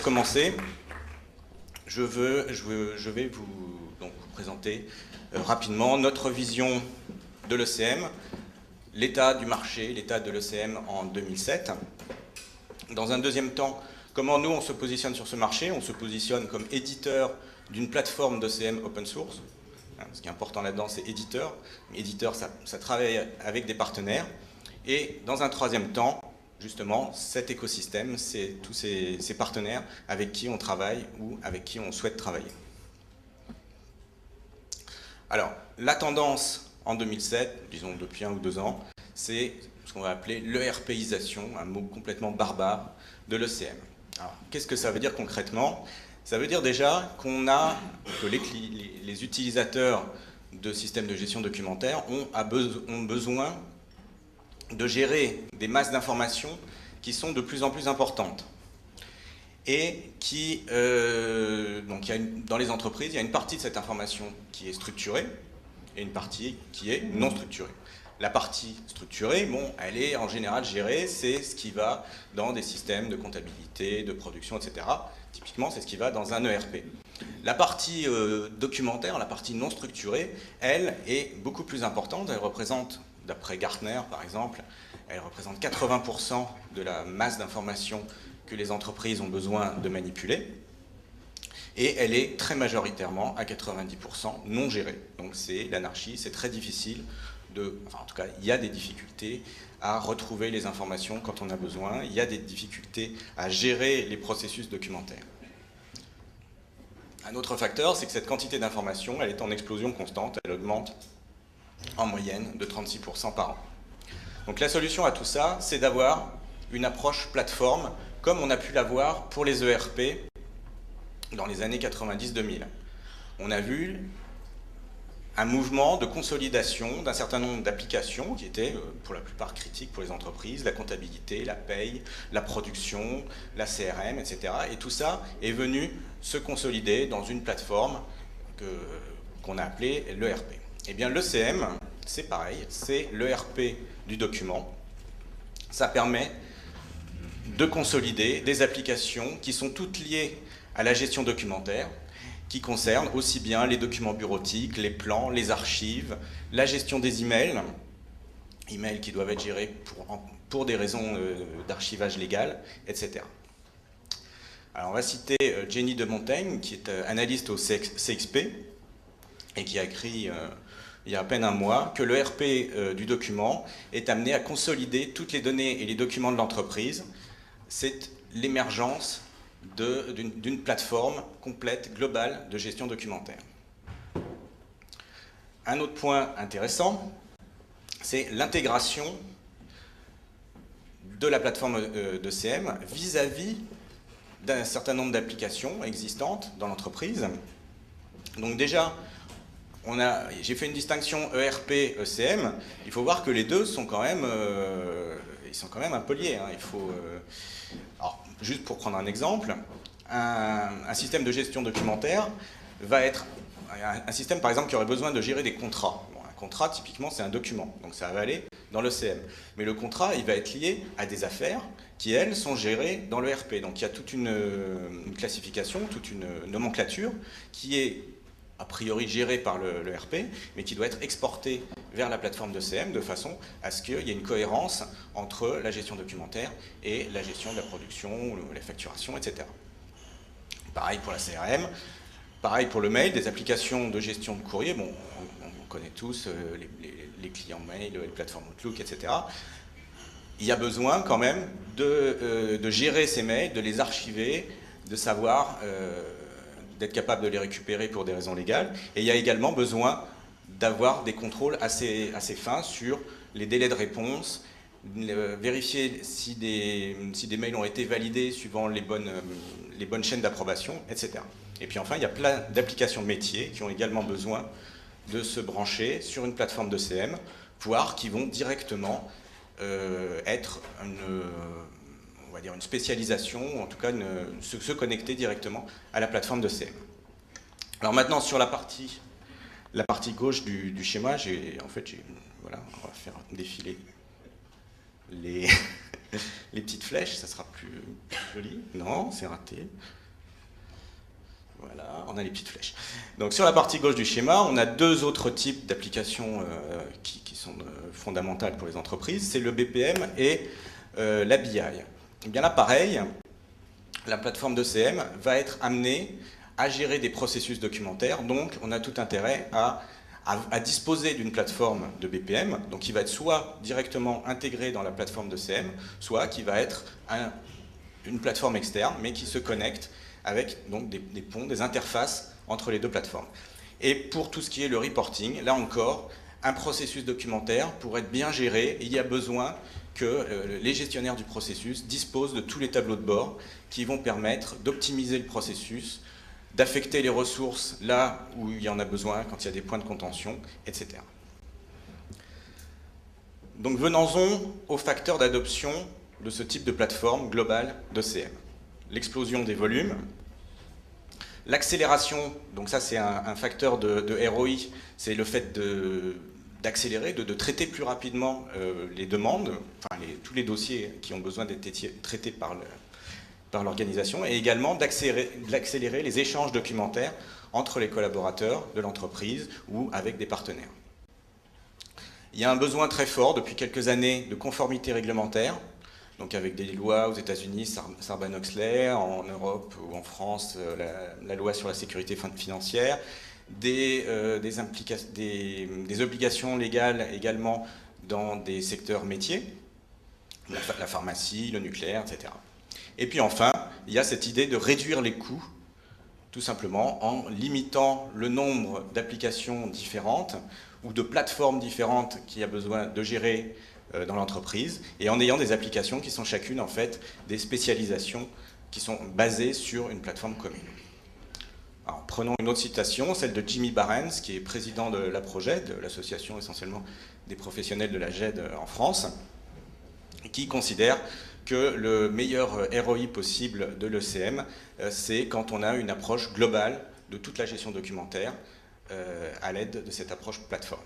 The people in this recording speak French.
pour commencer, je vais vous présenter rapidement notre vision de l'ECM, l'état du marché, l'état de l'ECM en 2007. Dans un deuxième temps, comment nous on se positionne sur ce marché. On se positionne comme éditeur d'une plateforme d'ECM open source. Ce qui est important là-dedans, c'est éditeur. Éditeur, ça travaille avec des partenaires. Et dans un troisième temps, justement, cet écosystème, c'est tous ces partenaires avec qui on travaille ou avec qui on souhaite travailler. Alors, la tendance en 2007, disons depuis 1 ou 2 ans, c'est ce qu'on va appeler l'ERPisation, un mot complètement barbare, de l'ECM. Alors, qu'est-ce que ça veut dire concrètement? Ça veut dire déjà que les utilisateurs de systèmes de gestion documentaire ont besoin de gérer des masses d'informations qui sont de plus en plus importantes. Et dans les entreprises, il y a une partie de cette information qui est structurée et une partie qui est non structurée. La partie structurée, elle est en général gérée, c'est ce qui va dans des systèmes de comptabilité, de production, etc. Typiquement, c'est ce qui va dans un ERP. La partie documentaire, la partie non structurée, elle est beaucoup plus importante. Elle représente, d'après Gartner par exemple, elle représente 80% de la masse d'informations que les entreprises ont besoin de manipuler. Et elle est très majoritairement, à 90%, non gérée. Donc c'est l'anarchie, c'est très difficile en tout cas, il y a des difficultés à retrouver les informations quand on a besoin, il y a des difficultés à gérer les processus documentaires. Un autre facteur, c'est que cette quantité d'informations, elle est en explosion constante, elle augmente en moyenne de 36% par an. Donc la solution à tout ça, c'est d'avoir une approche plateforme, comme on a pu l'avoir pour les ERP dans les années 90-2000. On a vu un mouvement de consolidation d'un certain nombre d'applications qui étaient pour la plupart critiques pour les entreprises, la comptabilité, la paye, la production, la CRM, etc. Et tout ça est venu se consolider dans une plateforme qu'on a appelée l'ERP. Eh bien l'ECM, c'est pareil, c'est l'ERP du document. Ça permet de consolider des applications qui sont toutes liées à la gestion documentaire, qui concerne aussi bien les documents bureautiques, les plans, les archives, la gestion des emails qui doivent être gérés pour des raisons d'archivage légal, etc. Alors on va citer Jenny de Montaigne, qui est analyste au CXP, et qui a écrit il y a à peine un mois que le RP du document est amené à consolider toutes les données et les documents de l'entreprise. C'est l'émergence d'une plateforme complète, globale, de gestion documentaire. Un autre point intéressant, c'est l'intégration de la plateforme d'ECM vis-à-vis d'un certain nombre d'applications existantes dans l'entreprise. Donc déjà, j'ai fait une distinction ERP-ECM. Il faut voir que les deux sont quand même, un peu liés. Alors, juste pour prendre un exemple, un système de gestion documentaire va être un système, par exemple, qui aurait besoin de gérer des contrats. Bon, un contrat, typiquement, c'est un document, donc ça va aller dans l'ECM. Mais le contrat, il va être lié à des affaires qui, elles, sont gérées dans l'ERP. Donc il y a toute une classification, toute une nomenclature qui est a priori gérée par l'ERP, mais qui doit être exportée vers la plateforme d'ECM de façon à ce qu'il y ait une cohérence entre la gestion documentaire et la gestion de la production, la facturation, etc. Pareil pour la CRM, pareil pour le mail, des applications de gestion de courrier. Bon, on connaît tous les clients mail, les plateformes Outlook, etc. Il y a besoin quand même de gérer ces mails, de les archiver, de savoir d'être capable de les récupérer pour des raisons légales. Et il y a également besoin d'avoir des contrôles assez fins sur les délais de réponse, vérifier si des mails ont été validés suivant les bonnes chaînes d'approbation, etc. Et puis enfin, il y a plein d'applications métiers qui ont également besoin de se brancher sur une plateforme d'ECM, voire qui vont directement être on va dire une spécialisation, ou en tout cas se connecter directement à la plateforme d'ECM. Alors maintenant, sur la partie gauche du schéma, voilà, on va faire défiler les petites flèches, ça sera plus joli. Non, c'est raté. Voilà, on a les petites flèches. Donc sur la partie gauche du schéma, on a deux autres types d'applications qui sont fondamentales pour les entreprises. C'est le BPM et la BI. Et bien là, pareil, la plateforme d'ECM va être amenée à gérer des processus documentaires. Donc on a tout intérêt à disposer d'une plateforme de BPM, donc qui va être soit directement intégrée dans la plateforme d'ECM, soit qui va être une plateforme externe, mais qui se connecte avec donc des ponts, des interfaces entre les deux plateformes. Et pour tout ce qui est le reporting, là encore, un processus documentaire, pour être bien géré, il y a besoin que les gestionnaires du processus disposent de tous les tableaux de bord qui vont permettre d'optimiser le processus, d'affecter les ressources là où il y en a besoin, quand il y a des points de contention, etc. Donc venons-en aux facteurs d'adoption de ce type de plateforme globale d'ECM. L'explosion des volumes, l'accélération, donc ça c'est un facteur de ROI, c'est le fait d'accélérer, de traiter plus rapidement les demandes, enfin tous les dossiers qui ont besoin d'être traités par l'organisation, et également d'accélérer les échanges documentaires entre les collaborateurs de l'entreprise ou avec des partenaires. Il y a un besoin très fort depuis quelques années de conformité réglementaire, donc avec des lois aux États-Unis, Sarbanes-Oxley, en Europe ou en France, la loi sur la sécurité financière, des obligations légales également dans des secteurs métiers, la pharmacie, le nucléaire, etc. Et puis enfin, il y a cette idée de réduire les coûts, tout simplement en limitant le nombre d'applications différentes ou de plateformes différentes qu'il y a besoin de gérer dans l'entreprise, et en ayant des applications qui sont chacune en fait des spécialisations qui sont basées sur une plateforme commune. Alors, prenons une autre citation, celle de Jimmy Barnes, qui est président de la ProGED, l'association essentiellement des professionnels de la GED en France, qui considère que le meilleur ROI possible de l'ECM, c'est quand on a une approche globale de toute la gestion documentaire à l'aide de cette approche plateforme.